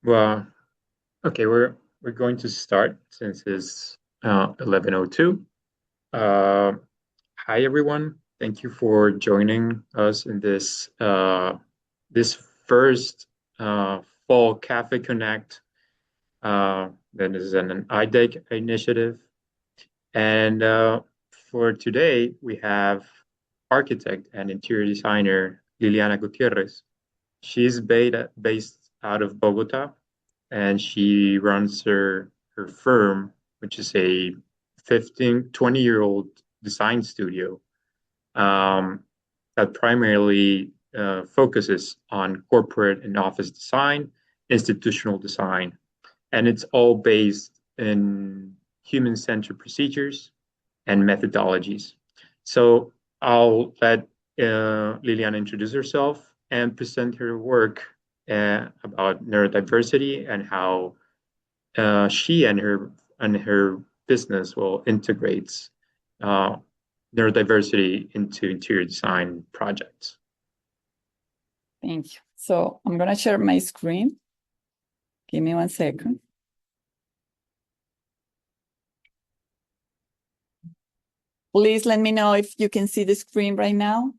Well, okay, we're going to start since it's 11:02. Uh, Hi everyone. Thank you for joining us in this first fall Cafe Connect. That is an IDEC initiative. And for today, we have architect and interior designer Liliana Gutierrez. She's based out of Bogota, and she runs her firm, which is a 20-year-old design studio that primarily focuses on corporate and office design, institutional design, and it's all based in human-centered procedures and methodologies. So I'll let Liliana introduce herself and present her work about neurodiversity and how she and her business will integrate uh, neurodiversity into interior design projects. Thank you. So I'm going to share my screen. Give me 1 second. Please let me know if you can see the screen right now.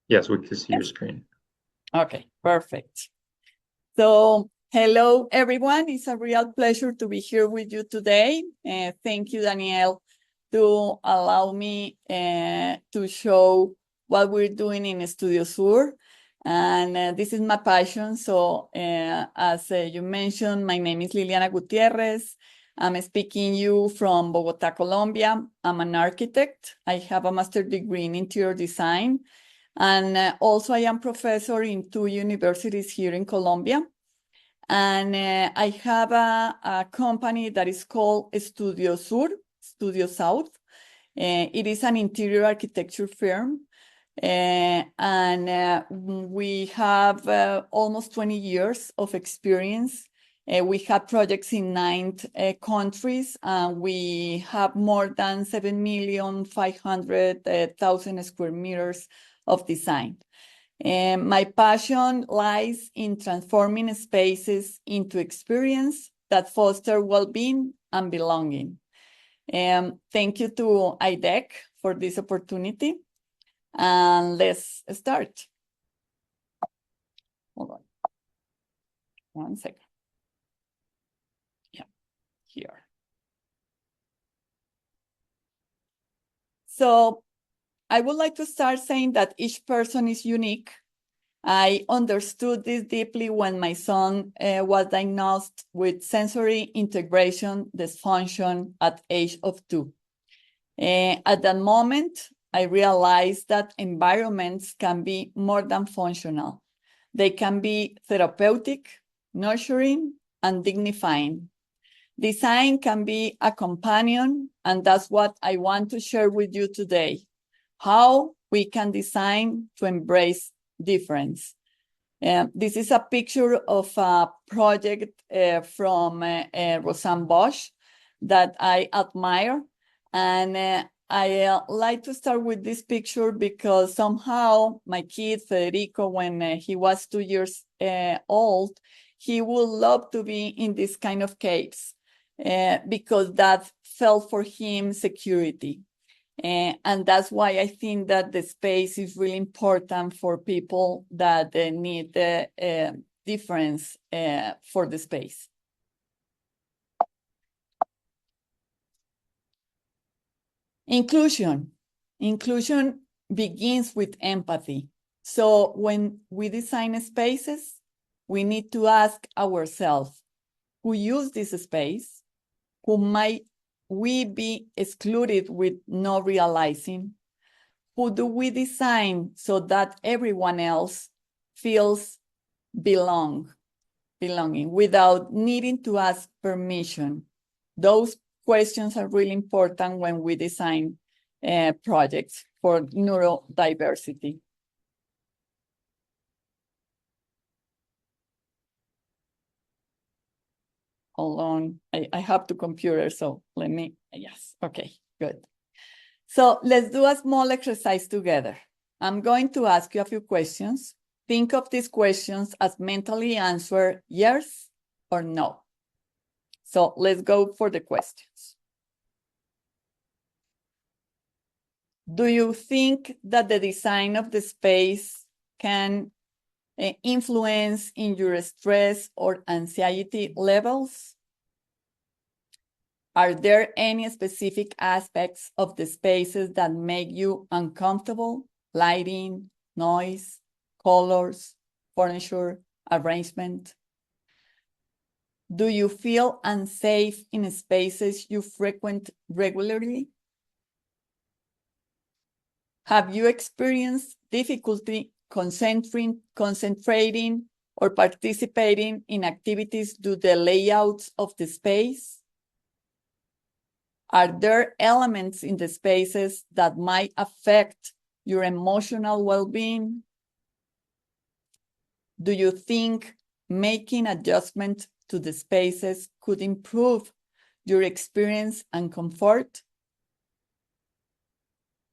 Yes, we can see your screen. Okay, perfect. So hello, everyone. It's a real pleasure to be here with you today. Thank you, Danielle, to allow me to show what we're doing in Studio Sur. And this is my passion. So as you mentioned, my name is Liliana Gutierrez. I'm speaking you from Bogota, Colombia. I'm an architect. I have a master's degree in interior design. And also I am professor in 2 universities here in Colombia. And I have a company that is called Studio Sur, Studio South. It is an interior architecture firm. And we have almost 20 years of experience. We have projects in 9 countries. We have more than 7,500,000 square meters of design. My passion lies in transforming spaces into experience that foster well-being and belonging. Thank you to IDEC for this opportunity. And let's start. Hold on. 1 second. Yeah, here. So I would like to start saying that each person is unique. I understood this deeply when my son was diagnosed with sensory integration dysfunction at age of 2. At that moment, I realized that environments can be more than functional. They can be therapeutic, nurturing, and dignifying. Design can be a companion, and that's what I want to share with you today. How we can design to embrace difference. This is a picture of a project from Rosanne Bosch that I admire. And I like to start with this picture because somehow my kid, Federico, when he was 2 years old, he would love to be in this kind of caves because that felt for him security. And that's why I think that the space is really important for people that need the difference for the space. Inclusion. Inclusion begins with empathy. So when we design spaces, we need to ask ourselves, who use this space? Who might we be excluded with no realizing? Who do we design so that everyone else feels belonging without needing to ask permission? Those questions are really important when we design projects for neurodiversity. Hold on, I have the computer, so let me, yes, okay, good. So let's do a small exercise together. I'm going to ask you a few questions. think of these questions as mentally answer yes or no. So let's go for the questions. Do you think that the design of the space can influence in your stress or anxiety levels? Are there any specific aspects of the spaces that make you uncomfortable? Lighting, noise, colors, furniture, arrangement? Do you feel unsafe in spaces you frequent regularly? Have you experienced difficulty concentrating or participating in activities due to the layouts of the space? Are there elements in the spaces that might affect your emotional well-being? Do you think making adjustments to the spaces could improve your experience and comfort?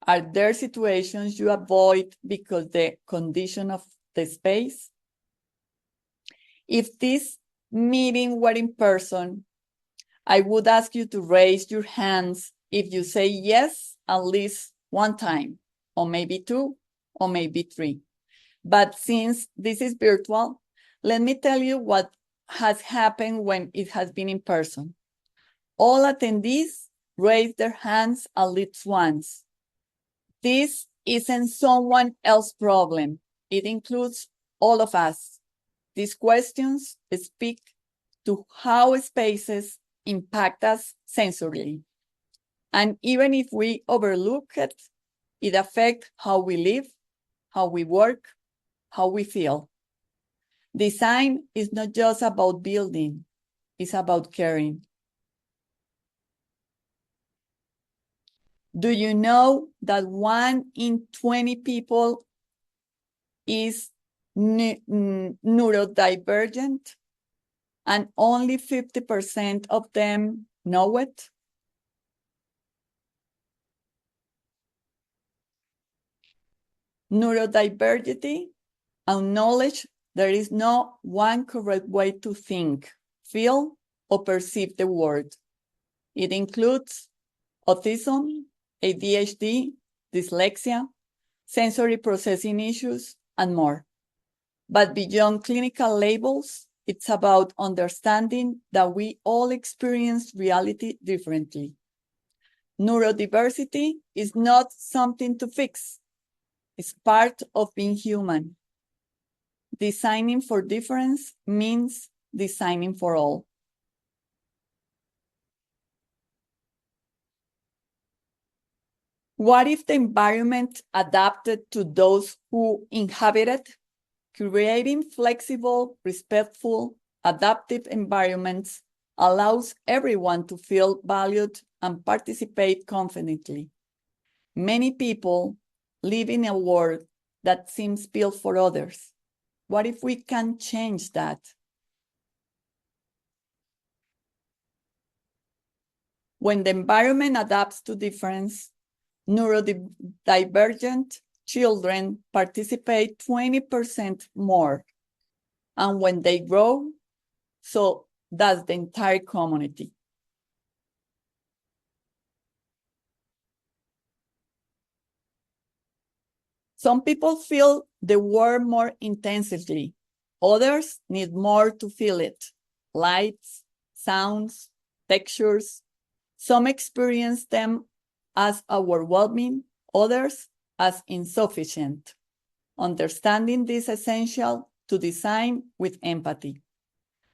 Are there situations you avoid because the condition of the space? If this meeting were in person, I would ask you to raise your hands if you say yes at least one time, or maybe two, or maybe three. But since this is virtual, let me tell you what has happened when it has been in person. All attendees raise their hands at least once. This isn't someone else's problem. It includes all of us. These questions speak to how spaces impact us sensorily. And even if we overlook it, it affects how we live, how we work, how we feel. Design is not just about building, it's about caring. Do you know that 1 in 20 people is neurodivergent and only 50% of them know it? Neurodiversity acknowledge there is no one correct way to think, feel, or perceive the world. It includes autism, ADHD, dyslexia, sensory processing issues, and more. But beyond clinical labels, it's about understanding that we all experience reality differently. Neurodiversity is not something to fix. It's part of being human. Designing for difference means designing for all. What if the environment adapted to those who inhabit it? Creating flexible, respectful, adaptive environments allows everyone to feel valued and participate confidently. Many people live in a world that seems built for others. What if we can change that? When the environment adapts to difference, neurodivergent children participate 20% more. And when they grow, so does the entire community. Some people feel the world more intensively. Others need more to feel it. Lights, sounds, textures. Some experience them as overwhelming, others as insufficient. Understanding this is essential to design with empathy.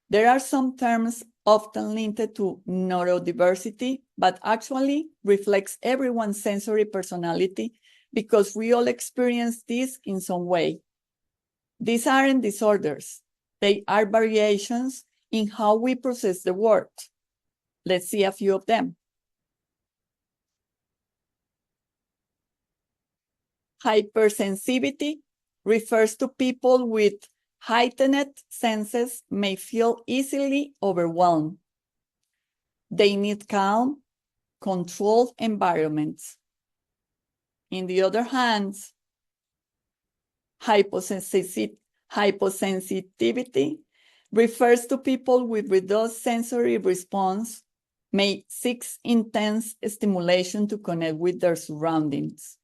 There are some terms often linked to neurodiversity, but actually reflects everyone's sensory personality because we all experience this in some way. These aren't disorders. They are variations in how we process the world. Let's see a few of them. Hypersensitivity refers to people with heightened senses may feel easily overwhelmed. They need calm, controlled environments. On the other hand, hyposensitivity hyposensitivity refers to people with reduced sensory response may seek intense stimulation to connect with their surroundings.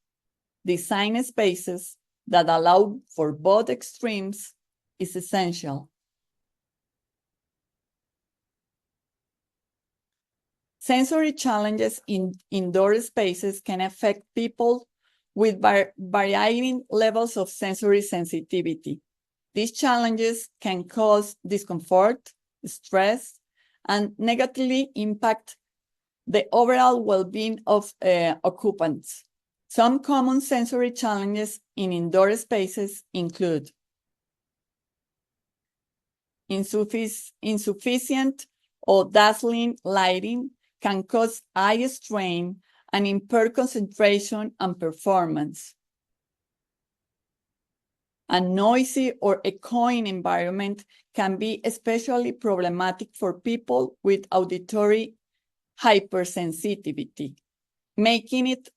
Design spaces that allow for both extremes is essential. Sensory challenges in indoor spaces can affect people with varying levels of sensory sensitivity. These challenges can cause discomfort, stress, and negatively impact the overall well-being of occupants. Some common sensory challenges in indoor spaces include insufficient or dazzling lighting can cause eye strain and impair concentration and performance. A noisy or echoing environment can be especially problematic for people with auditory hypersensitivity, making it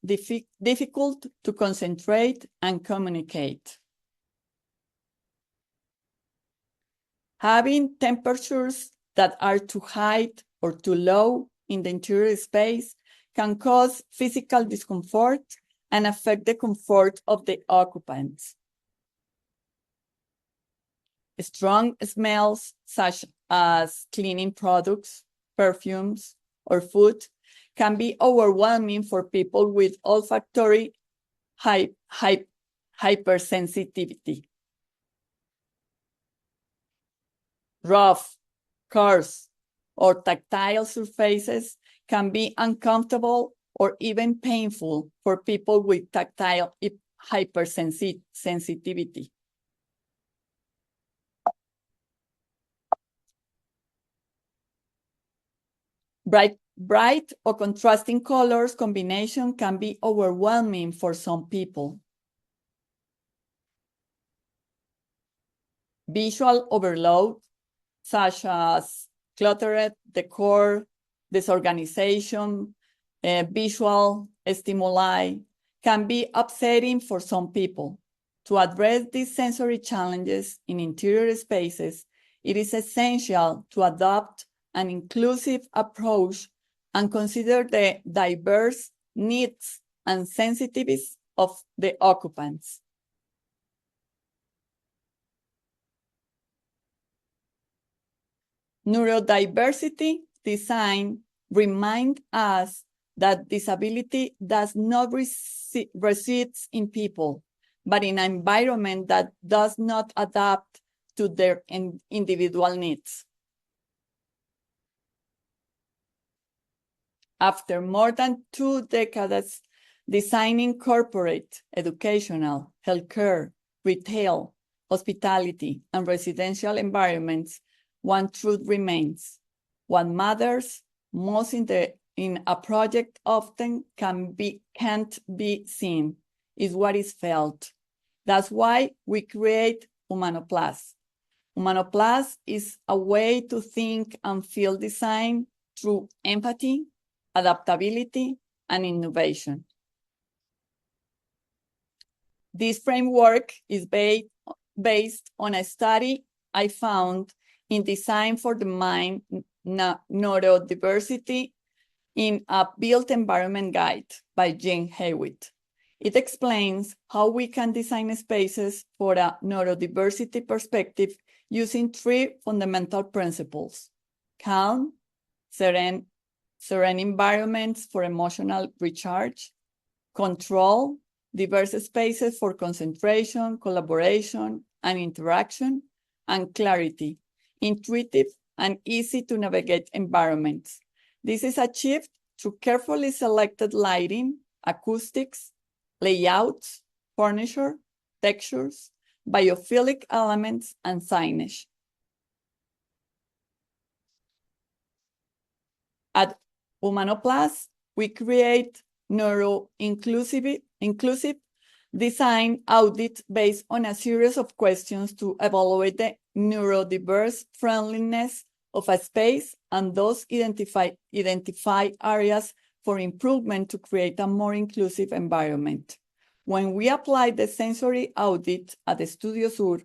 difficult to concentrate and communicate. Having temperatures that are too high or too low in the interior space can cause physical discomfort and affect the comfort of the occupants. Strong smells, such as cleaning products, perfumes, or food, can be overwhelming for people with olfactory hypersensitivity. Rough, coarse, or tactile surfaces can be uncomfortable or even painful for people with tactile hypersensitivity. Bright or contrasting colors combination can be overwhelming for some people. Visual overload, such as cluttered decor, disorganization, visual stimuli, can be upsetting for some people. To address these sensory challenges in interior spaces, it is essential to adopt an inclusive approach and consider the diverse needs and sensitivities of the occupants. Neurodiversity design reminds us that disability does not reside in people, but in an environment that does not adapt to their individual needs. After more than 2 decades designing corporate, educational, healthcare, retail, hospitality, and residential environments, one truth remains. What matters most in a project often can't be seen, is what is felt. That's why we create Humanoplus. Humanoplus is a way to think and feel design through empathy, adaptability, and innovation. This framework is based on a study I found in Design for the Mind, Neurodiversity in a Built Environment Guide by Jane Hewitt. It explains how we can design spaces for a neurodiversity perspective using 3 fundamental principles: calm, serene environments for emotional recharge; control, diverse spaces for concentration, collaboration, and interaction; and clarity, intuitive and easy to navigate environments. This is achieved through carefully selected lighting, acoustics, layouts, furniture, textures, biophilic elements, and signage. At Humanoplus, we create inclusive design audit based on a series of questions to evaluate the neurodiverse friendliness of a space and thus identify areas for improvement to create a more inclusive environment. When we applied the sensory audit at the Studio Sur,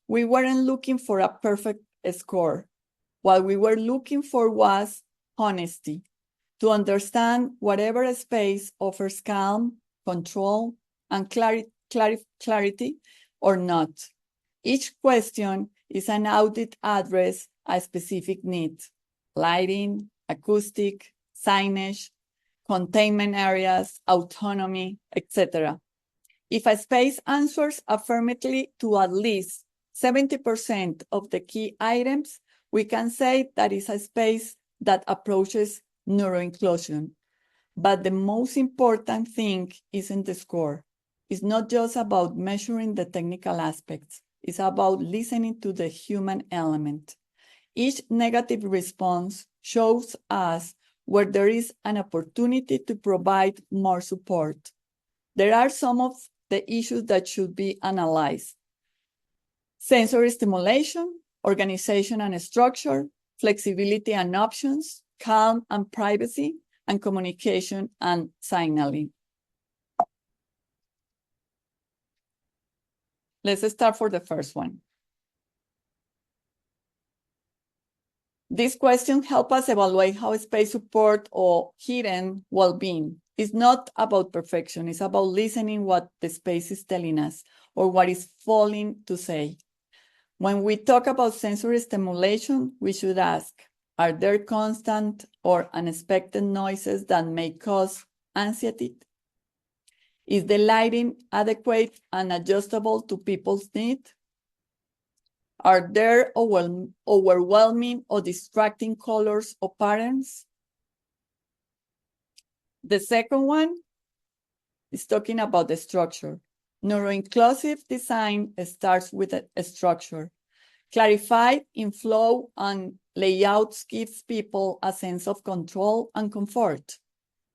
We weren't looking for a perfect score. What we were looking for was honesty, to understand whatever space offers calm, control, and clarity or not. Each question is an audit address a specific need: lighting, acoustic, signage, containment areas, autonomy, etc. If a space answers affirmatively to at least 70% of the key items, we can say that is a space that approaches neuroinclusion. But the most important thing isn't the score. It's not just about measuring the technical aspects. It's about listening to the human element. Each negative response shows us where there is an opportunity to provide more support. There are some of the issues that should be analyzed: sensory stimulation, organization and structure, flexibility and options, calm and privacy, and communication and signaling. Let's start for the first one. This question helps us evaluate how space support or hidden well-being. It's not about perfection. It's about listening what the space is telling us or what is falling to say. When we talk about sensory stimulation, we should ask, are there constant or unexpected noises that may cause anxiety? Is the lighting adequate and adjustable to people's needs? Are there overwhelming or distracting colors or patterns? The second one is talking about the structure. Neuroinclusive design starts with a structure. Clarified in flow and layouts gives people a sense of control and comfort.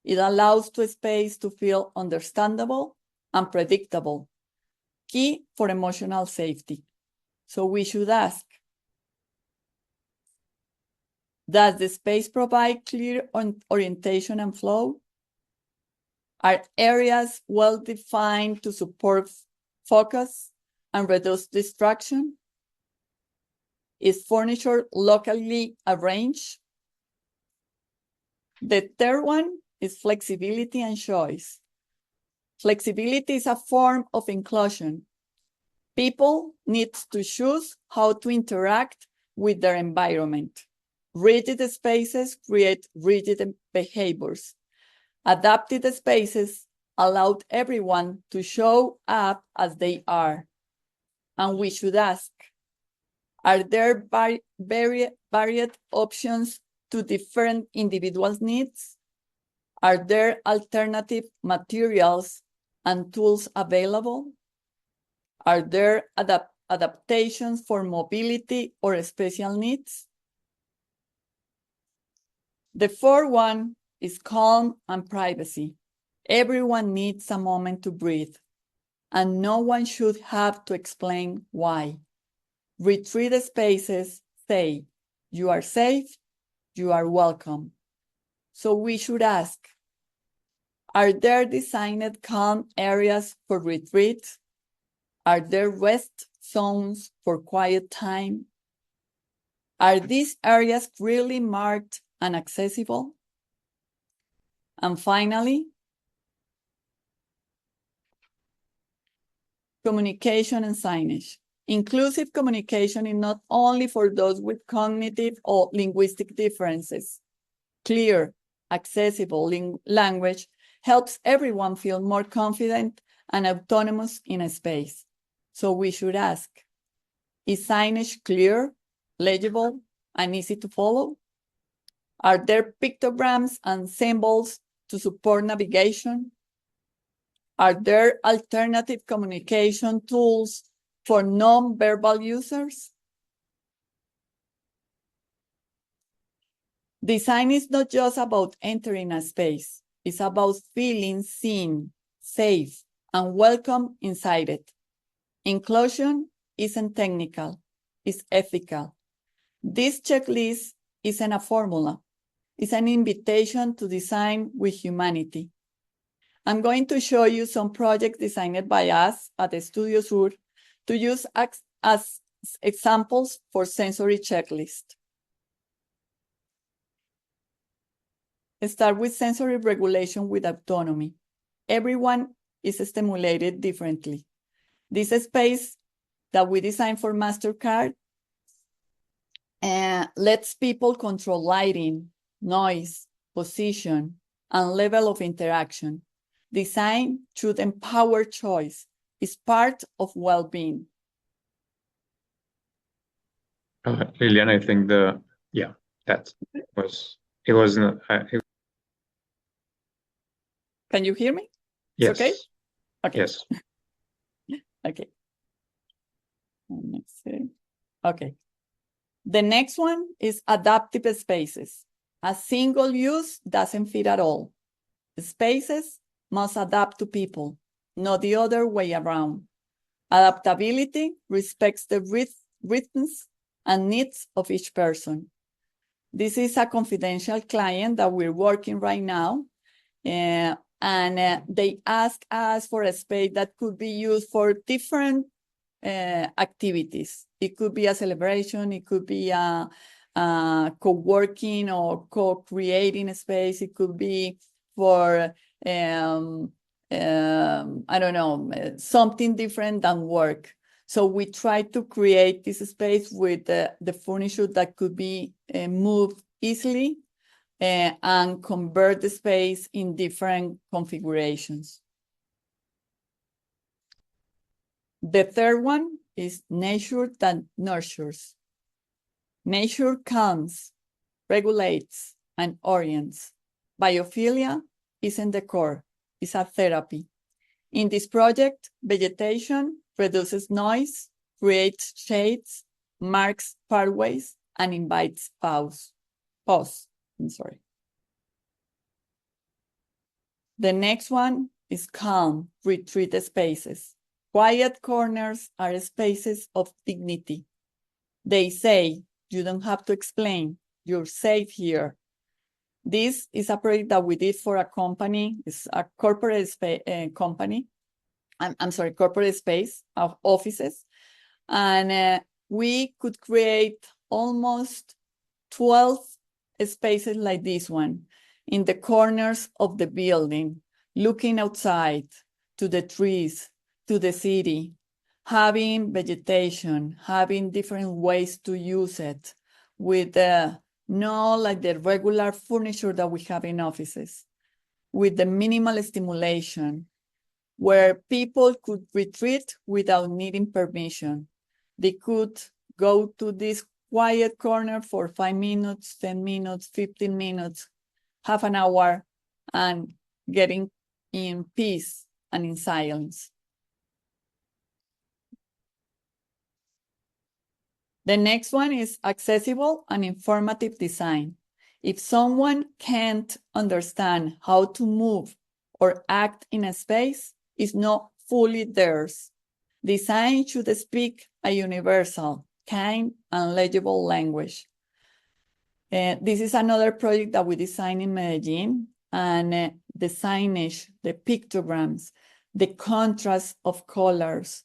It allows the space to feel understandable and predictable, key for emotional safety. So we should ask, does the space provide clear orientation and flow? Are areas well-defined to support focus and reduce distraction? Is furniture locally arranged? The third one is flexibility and choice. Flexibility is a form of inclusion. People need to choose how to interact with their environment. Rigid spaces create rigid behaviors. Adapted spaces allowed everyone to show up as they are. And we should ask, are there varied options to different individuals' needs? Are there alternative materials and tools available? Are there adaptations for mobility or special needs? The fourth one is calm and privacy. Everyone needs a moment to breathe, and no one should have to explain why. Retreat spaces say, you are safe, you are welcome. So we should ask, are there designed calm areas for retreat? Are there rest zones for quiet time? Are these areas really marked and accessible? And finally, communication and signage. Inclusive communication is not only for those with cognitive or linguistic differences. Clear, accessible language helps everyone feel more confident and autonomous in a space. So we should ask, is signage clear, legible, and easy to follow? Are there pictograms and symbols to support navigation? Are there alternative communication tools for non-verbal users? Design is not just about entering a space. It's about feeling seen, safe, and welcome inside it. Inclusion isn't technical, it's ethical. This checklist isn't a formula. It's an invitation to design with humanity. I'm going to show you some projects designed by us at the Studio Sur to use as examples for sensory checklist. Start with sensory regulation with autonomy. Everyone is stimulated differently. This space that we designed for MasterCard lets people control lighting, noise, position, and level of interaction. Design should empower choice. Is part of well-being. Lilian, I think that was, it wasn't, Can you hear me? yes. It's okay? Okay. Yes. Okay. Let's see. Okay. The next one is adaptive spaces. A single use doesn't fit at all. Spaces must adapt to people, not the other way around. Adaptability respects the rhythms and needs of each person. This is a confidential client that we're working right now. And they ask us for a space that could be used for different activities. It could be a celebration, it could be a co-working or co-creating space, it could be for, I don't know, something different than work. So we try to create this space with the furniture that could be moved easily and convert the space in different configurations. The third one is nature that nurtures. Nature calms, regulates, and orients. Biophilia isn't the core, it's a therapy. In this project, vegetation reduces noise, creates shades, marks pathways, and invites pause. The next one is calm, retreat spaces. Quiet corners are spaces of dignity. They say, you don't have to explain, you're safe here. This is a project that we did for a company, it's a corporate company. Corporate space of offices. And we could create almost 12 spaces like this one in the corners of the building, looking outside to the trees, to the city, having vegetation, having different ways to use it with not like the regular furniture that we have in offices, with the minimal stimulation, where people could retreat without needing permission. They could go to this quiet corner for 5 minutes, 10 minutes, 15 minutes, half an hour, and getting in peace and in silence. The next one is accessible and informative design. If someone can't understand how to move or act in a space, it's not fully theirs. Design should speak a universal, kind, and legible language. This is another project that we designed in Medellin, and the signage, the pictograms, the contrast of colors,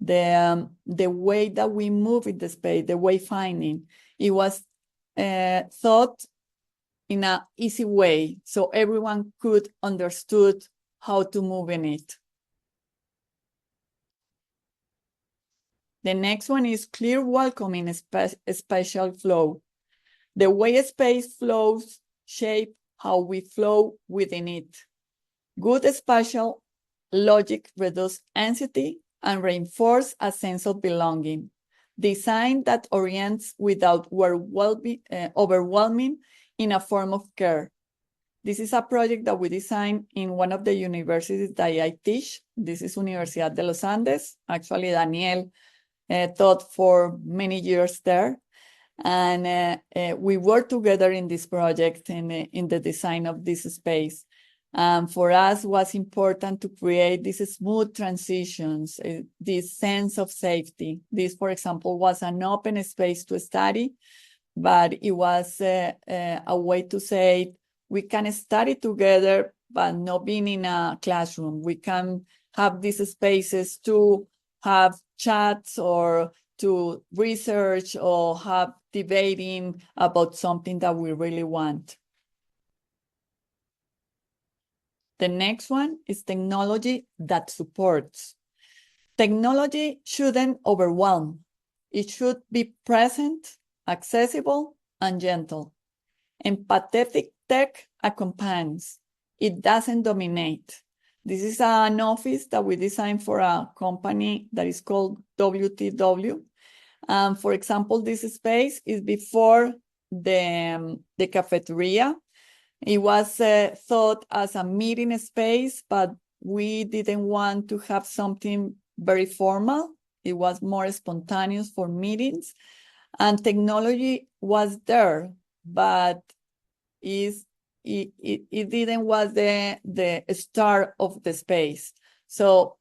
the way that we move in the space, the wayfinding, it was thought in an easy way, so everyone could understood how to move in it. The next one is clear welcoming spatial flow. The way space flows shape how we flow within it. Good spatial logic reduces anxiety and reinforces a sense of belonging. Design that orients without overwhelming in a form of care. This is a project that we designed in one of the universities that I teach. This is Universidad de los Andes. Actually, Daniel taught for many years there. And we worked together in this project in the design of this space. For us, it was important to create these smooth transitions, this sense of safety. This, for example, was an open space to study, but it was a way to say we can study together, but not being in a classroom. We can have these spaces to have chats or to research or have debating about something that we really want. The next one is technology that supports. Technology shouldn't overwhelm. It should be present, accessible, and gentle. Empathetic tech accompanies. It doesn't dominate. This is an office that we designed for a company that is called WTW. For example, this space is before the cafeteria. It was thought as a meeting space, but we didn't want to have something very formal. It was more spontaneous for meetings. And technology was there, but it didn't was the start of the space. So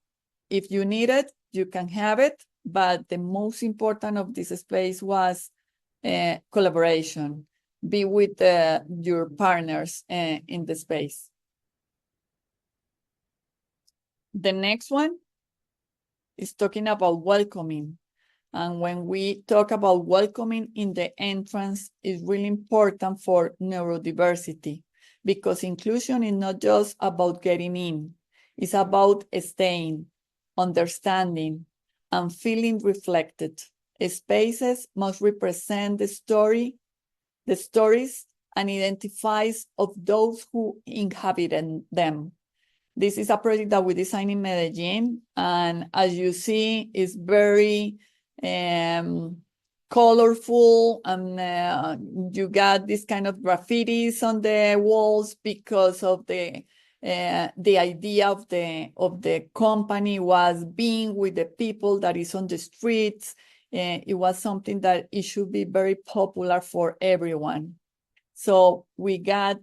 if you need it, you can have it. But the most important of this space was collaboration. Be with your partners in the space. The next one is talking about welcoming. And when we talk about welcoming in the entrance, is really important for neurodiversity, because inclusion is not just about getting in, it's about staying, understanding, and feeling reflected. Spaces must represent the stories and identities of those who inhabit them. This is a project that we designed in Medellin, and as you see, it's very colorful, and you got this kind of graffitis on the walls because of the idea of the company was being with the people that is on the streets. It was something that it should be very popular for everyone. So we got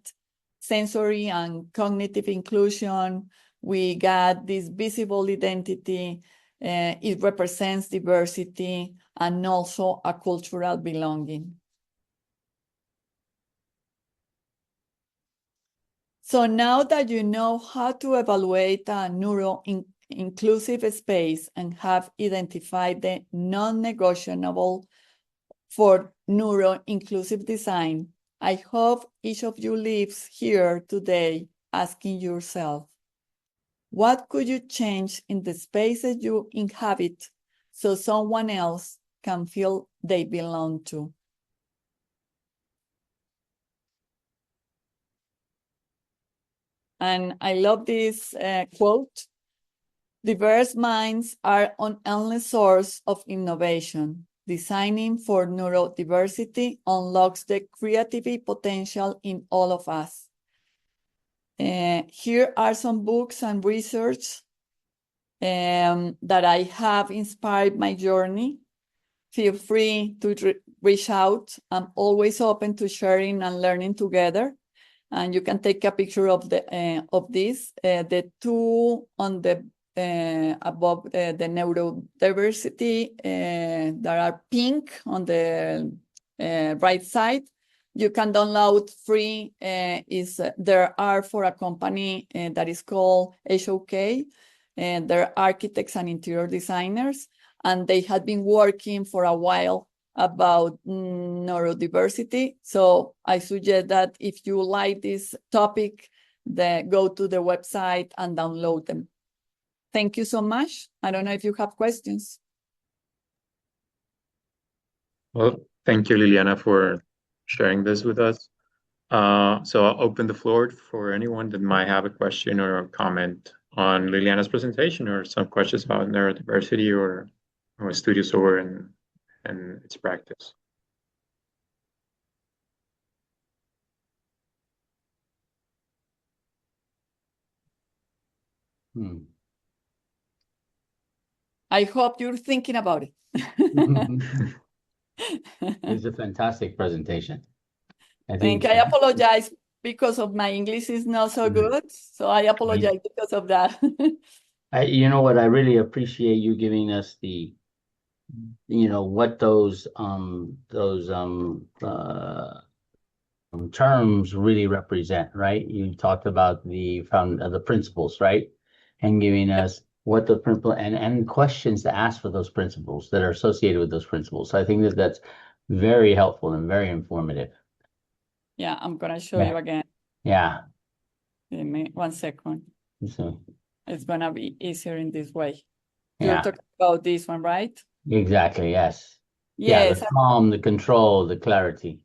sensory and cognitive inclusion. We got this visible identity. It represents diversity and also a cultural belonging. So now that you know how to evaluate a neuro-inclusive space and have identified the non-negotiable for neuro-inclusive design, I hope each of you leaves here today asking yourself, what could you change in the spaces you inhabit so someone else can feel they belong to? And I love this quote. Diverse minds are an endless source of innovation. Designing for neurodiversity unlocks the creativity potential in all of us. Here are some books and research that I have inspired my journey. Feel free to reach out. I'm always open to sharing and learning together. And you can take a picture of this. The two on the above the neurodiversity that are pink on the right side. You can download free. There are for a company that is called HOK, and they're architects and interior designers, and they had been working for a while about neurodiversity. So I suggest that if you like this topic, go to the website and download them. Thank you so much. I don't know if you have questions. Well, thank you, Liliana, for sharing this with us. So I'll open the floor for anyone that might have a question or a comment on Liliana's presentation, or some questions about neurodiversity or Studio Sober and its practice. I hope you're thinking about it. It's a fantastic presentation. I apologize because of my English is not so good. So I apologize because of that. You know what? I really appreciate you giving us what those terms really represent, right? You talked about the principles, right? And giving us what the principle and questions to ask for those principles that are associated with those principles. So I think that that's very helpful and very informative. Yeah, I'm gonna show you again. Yeah. Give me 1 second. So, It's gonna be easier in this way. You're yeah, talking about this one, right? exactly. Yes. Yeah, Yes, the calm, the control, the clarity.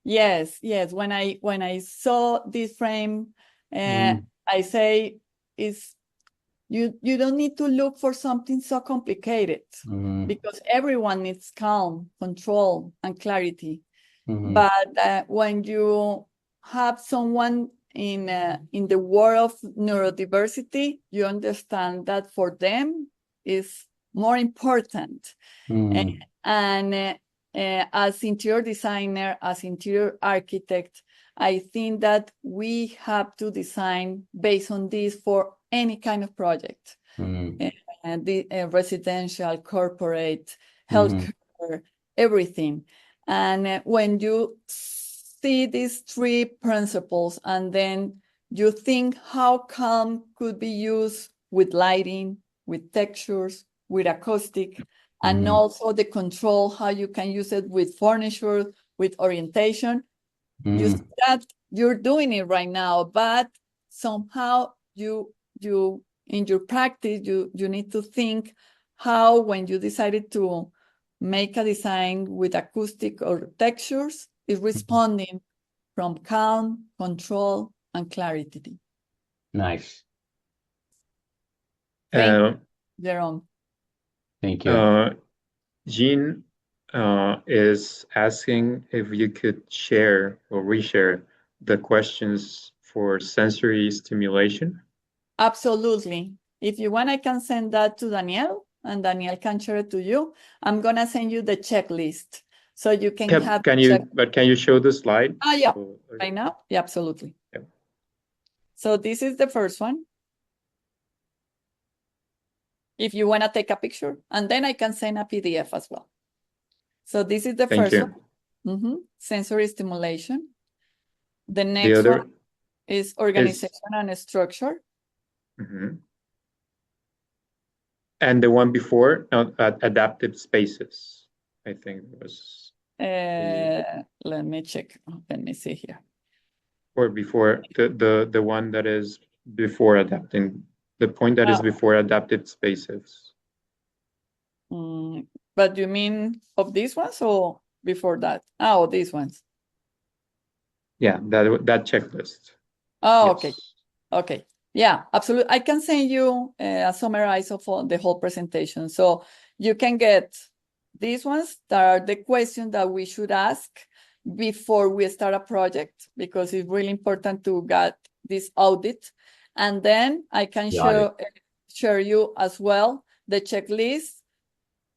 yes. When I saw this frame, I say is you don't need to look for something so complicated because everyone needs calm, control, and clarity. But when you have someone in the world of neurodiversity, you understand that for them is more important. And as interior designer, as interior architect, I think that we have to design based on this for any kind of project, and the residential, corporate, healthcare, everything. And when you see these three principles, and then you think how calm could be used with lighting, with textures, with acoustic, and also the control, how you can use it with furniture, with orientation. You see that you're doing it right now, but somehow you in your practice, you need to think how, when you decided to make a design with acoustic or textures, is responding from calm, control, and clarity. Nice. Thank you, Jerome. Thank you. Jean is asking if you could share or reshare the questions for sensory stimulation. Absolutely. If you want, I can send that to Danielle, and Danielle can share it to you. I'm gonna send you the checklist so you can have. Can you show the slide? Yeah, right now. Yeah, absolutely. Yep. So this is the first one. If you want to take a picture, and then I can send a PDF as well. So this is the first one. Sensory stimulation. The next one is organization and structure. And the one before, adaptive spaces, I think was. Let me check. Let me see here. Or before the one that is before adapting, the point that is before adaptive spaces. But you mean of these ones or before that? Oh, these ones. Yeah, that checklist. Oh, yes. Okay. Okay. Yeah, absolutely. I can send you a summary of the whole presentation. So you can get these ones that are the questions that we should ask before we start a project, because it's really important to get this audit. And then I can share you as well the checklist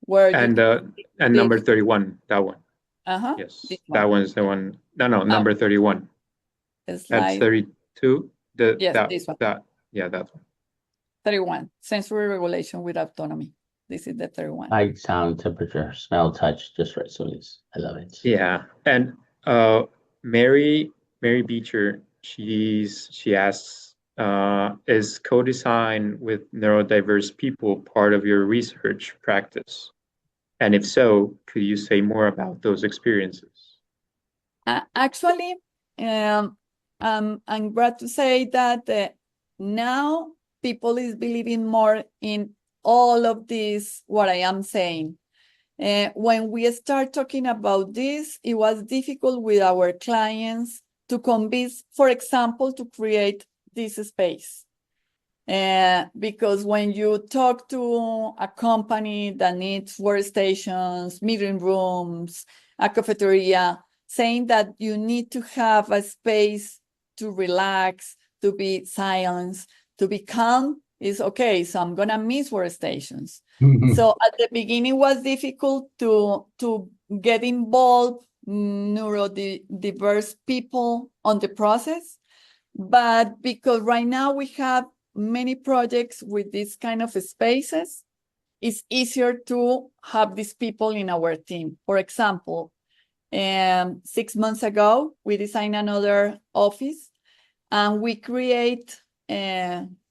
where and number 31, that one. Yes, that one's the one. No, number 31. That's 32. This one. That one. 31, sensory regulation with autonomy. This is the 31. Light, sound, temperature, smell, touch, just right. So I love it. Yeah, and Mary Beecher, she asks, is co-design with neurodiverse people part of your research practice? And if so, could you say more about those experiences? Actually, I'm glad to say that now people is believing more in all of this, what I am saying. When we start talking about this, it was difficult with our clients to convince, for example, to create this space. Because when you talk to a company that needs workstations, meeting rooms, a cafeteria, saying that you need to have a space to relax, to be silent, to be calm, is okay. So I'm gonna miss workstations. So at the beginning, it was difficult to get involved neurodiverse people on the process. But because right now we have many projects with this kind of spaces, it's easier to have these people in our team. For example, 6 months ago, we designed another office, and we create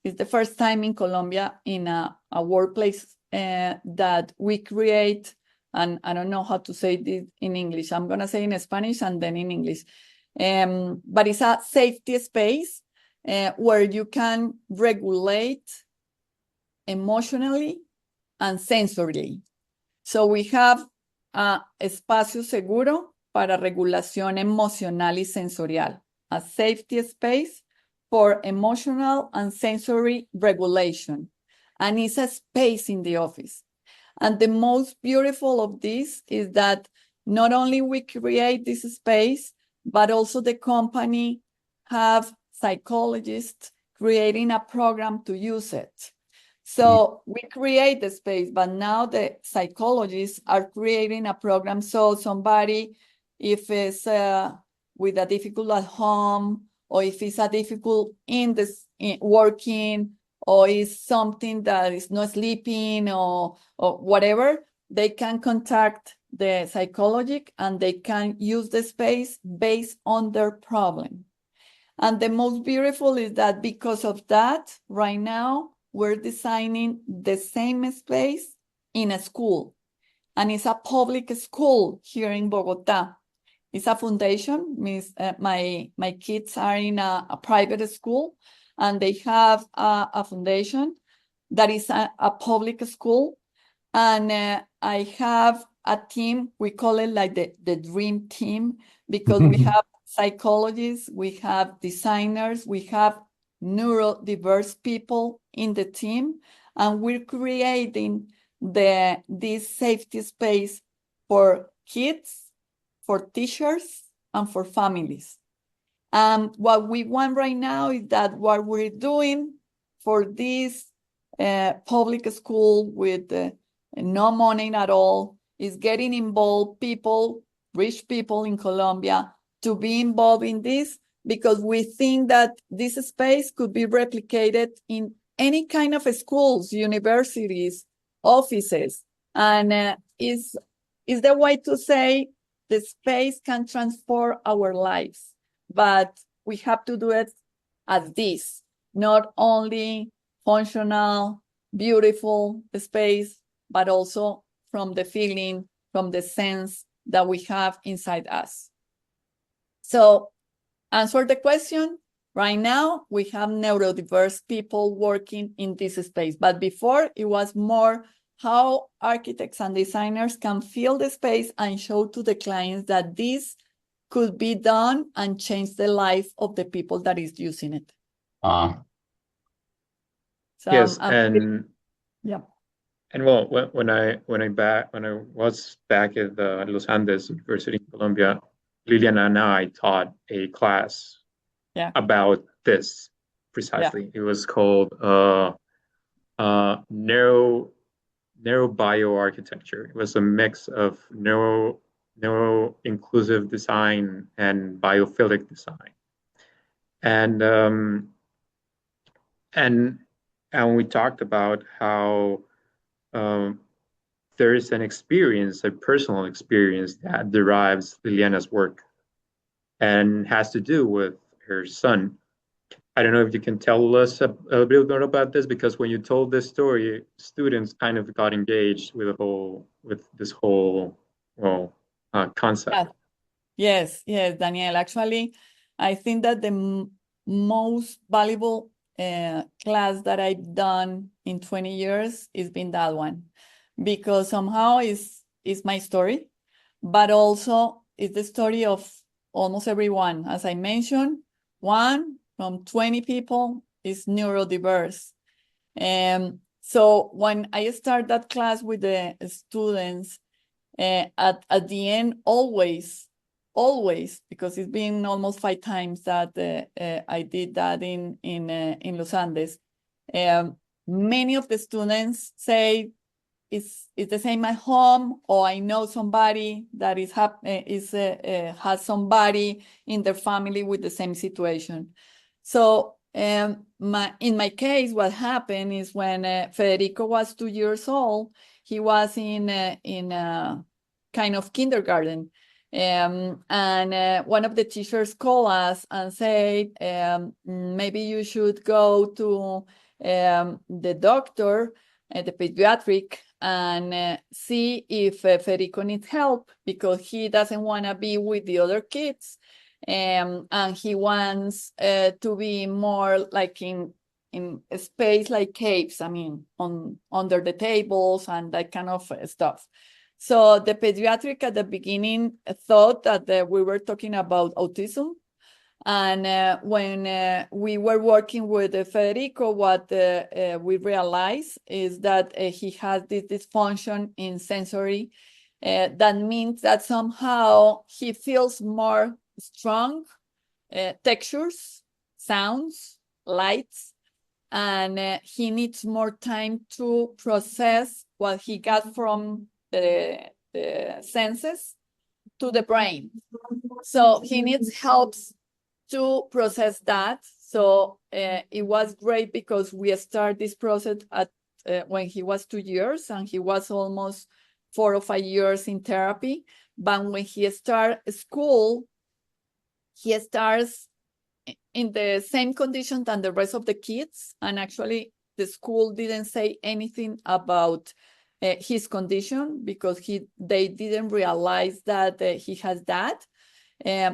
It's the first time in Colombia in a workplace that we create, and I don't know how to say this in English. I'm going to say in Spanish and then in English. But it's a safety space where you can regulate emotionally and sensorily. So we have espacio seguro para regulación emocional y sensorial, a safety space for emotional and sensory regulation. And it's a space in the office. And the most beautiful of this is that not only we create this space, but also the company have psychologists creating a program to use it. So we create the space, but now the psychologists are creating a program. So somebody, if it's with a difficult at home, or if it's a difficult in working, or is something that is not sleeping or whatever, they can contact the psychologist and they can use the space based on their problem. And the most beautiful is that because of that, right now, we're designing the same space in a school. And it's a public school here in Bogota. It's a foundation. Means my kids are in a private school, and they have a foundation that is a public school. And I have a team, we call it like the dream team, because we have psychologists, we have designers, we have neurodiverse people in the team, and we're creating this safety space for kids, for teachers, and for families. What we want right now is that what we're doing for this public school with no money at all is getting involved people, rich people in Colombia, to be involved in this, because we think that this space could be replicated in any kind of schools, universities, offices, and is the way to say the space can transform our lives, but we have to do it as this, not only functional, beautiful space, but also from the feeling, from the sense that we have inside us. So, answer the question. Right now, we have neurodiverse people working in this space. But before, it was more how architects and designers can feel the space and show to the clients that this could be done and change the life of the people that is using it. So Yes, yeah. And well, when I was back at the Los Andes University in Colombia, Liliana and I taught a class about this precisely. It was called neurobioarchitecture. It was a mix of neuro inclusive design and biophilic design. And we talked about how there is an experience, a personal experience that derives Liliana's work and has to do with her son. I don't know if you can tell us a little bit more about this, because when you told this story, students kind of got engaged with this whole concept. Yes, Daniel. Actually, I think that the most valuable class that I've done in 20 years has been that one, because somehow it's my story, but also it's the story of almost everyone. As I mentioned, one from 20 people is neurodiverse. So when I start that class with the students, at the end, always, because it's been almost 5 times that I did that in Los Andes, many of the students say it's the same at home, or I know somebody that has somebody in their family with the same situation. So in my case, what happened is when Federico was 2 years old, he was in kind of kindergarten. And one of the teachers called us and said, maybe you should go to the doctor, the pediatric, and see if Federico needs help because he doesn't want to be with the other kids. And he wants to be more like in a space like caves, I mean, under the tables and that kind of stuff. So the pediatric at the beginning thought that we were talking about autism. And when we were working with Federico, what we realized is that he has this dysfunction in sensory. That means that somehow he feels more strong textures, sounds, lights, and he needs more time to process what he got from the senses to the brain. So he needs help to process that. So it was great because we started this process at when he was 2 years, and he was almost 4 or 5 years in therapy. But when he starts school, he starts in the same condition than the rest of the kids. And actually, the school didn't say anything about his condition because they didn't realize that he has that.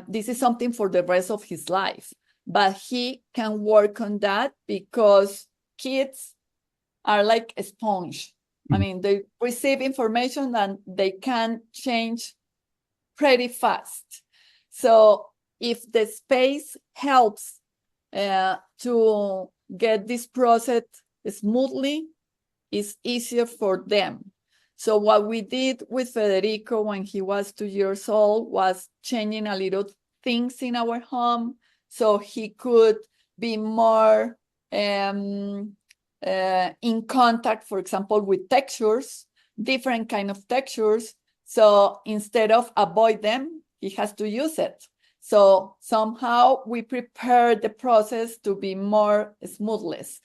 This is something for the rest of his life, but he can work on that because kids are like a sponge. I mean, they receive information and they can change pretty fast. So if the space helps to get this process smoothly, it's easier for them. So what we did with Federico when he was 2 years old was changing a little things in our home so he could be more in contact, for example, with textures, different kind of textures. So instead of avoid them, he has to use it. So somehow we prepare the process to be more smoothless.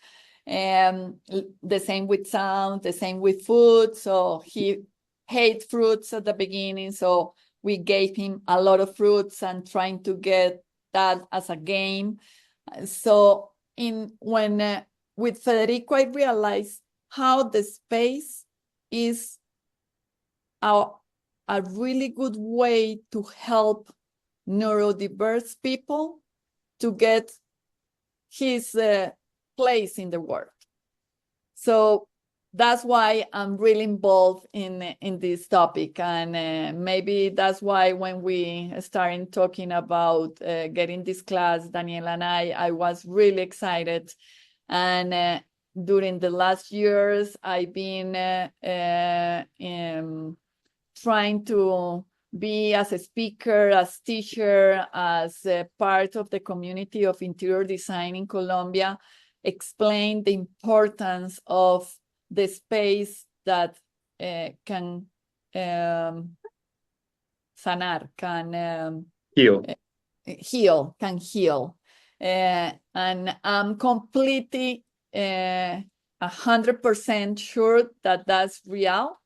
And the same with sound, the same with food. So he hated fruits at the beginning. So we gave him a lot of fruits and trying to get that as a game. So with Federico, I realized how the space is a really good way to help neurodiverse people to get his place in the world. So that's why I'm really involved in this topic. And maybe that's why when we started talking about getting this class, Daniela and I was really excited. And during the last years, I've been trying to be as a speaker, as teacher, as a part of the community of interior design in Colombia, explain the importance of the space that can sanar, can heal. Can heal. And I'm completely 100% sure that that's real.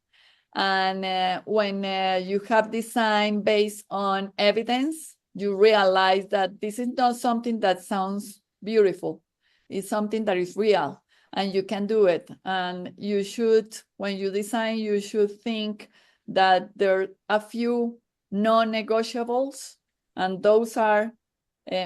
And when you have design based on evidence, you realize that this is not something that sounds beautiful. It's something that is real, and you can do it. And you should, when you design, you should think that there are a few non-negotiables, and those are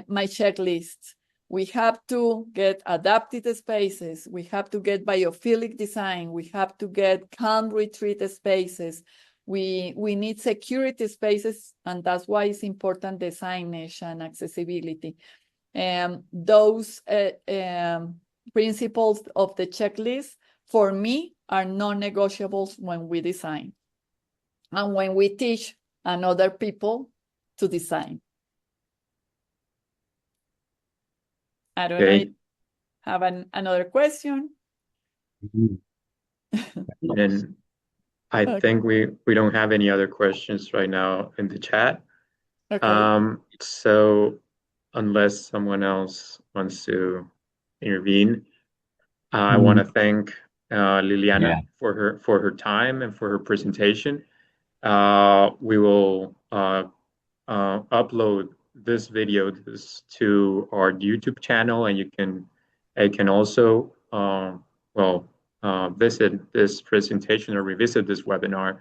my checklist. We have to get adapted spaces. We have to get biophilic design. We have to get calm retreat spaces. We need security spaces, and that's why it's important designage and accessibility. Those principles of the checklist, for me, are non-negotiables when we design and when we teach another people to design. I don't know if you have another question. And I think we don't have any other questions right now in the chat. Okay. So unless someone else wants to intervene, I want to thank Liliana for her time and for her presentation. We will upload this video to our YouTube channel, and you can also visit this presentation or revisit this webinar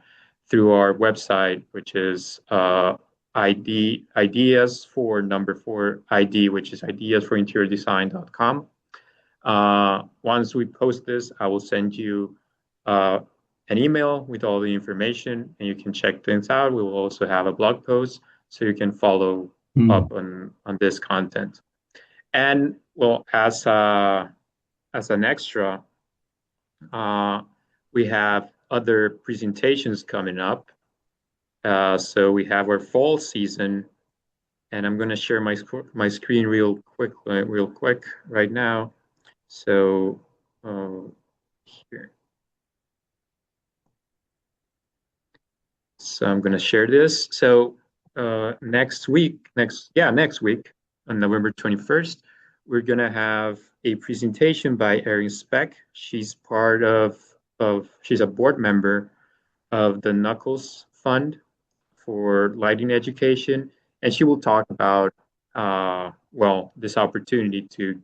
through our website, which is ideas for number 4 ID, which is ideasforinteriordesign.com. Once we post this, I will send you an email with all the information, and you can check things out. We will also have a blog post so you can follow up on this content. And well, as an extra, we have other presentations coming up. So we have our fall season, and I'm going to share my screen real quick right now. So here. So I'm going to share this. So next week, on November 21st, we're going to have a presentation by Erin Speck. She's she's a board member of the Knuckles Fund for Lighting Education, and she will talk about this opportunity to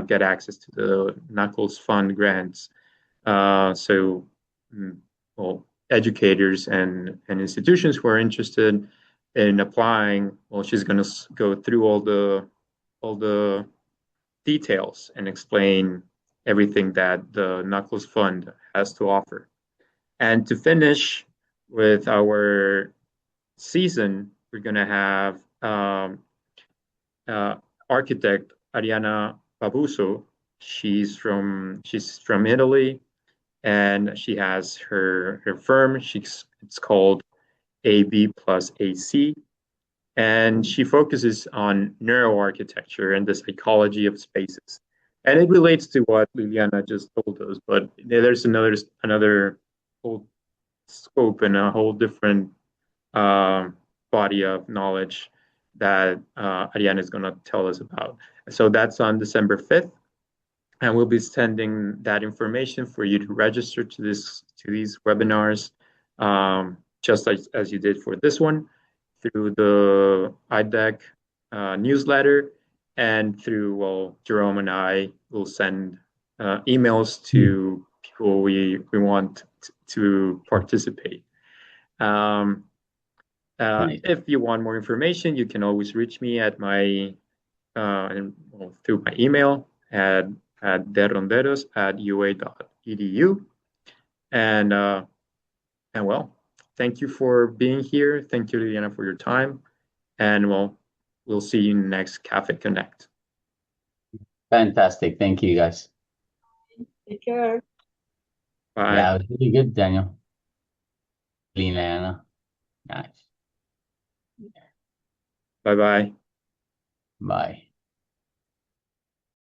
get access to the Knuckles Fund grants. Educators and institutions who are interested in applying, well, she's going to go through all the details and explain everything that the Knuckles Fund has to offer. And to finish with our season, we're going to have architect Ariana Babuso. She's from Italy, and she has her firm. It's called AB plus AC, and she focuses on neuroarchitecture and the psychology of spaces. And it relates to what Liliana just told us, but there's another whole scope and a whole different body of knowledge that Ariana is going to tell us about. So that's on December 5th. And we'll be sending that information for you to register to these webinars, just as you did for this one, through the IDEC newsletter, and through, Jerome and I will send emails to people we want to participate. If you want more information, you can always reach me at my through my email at deronderos@ua.edu. And well, thank you for being here. Thank you, Liliana, for your time. And we'll see you in the next Cafe Connect. Fantastic. Thank you, guys. Take care. Bye. Yeah, it was really good, Daniel. Liliana. Nice. Bye-bye. Bye.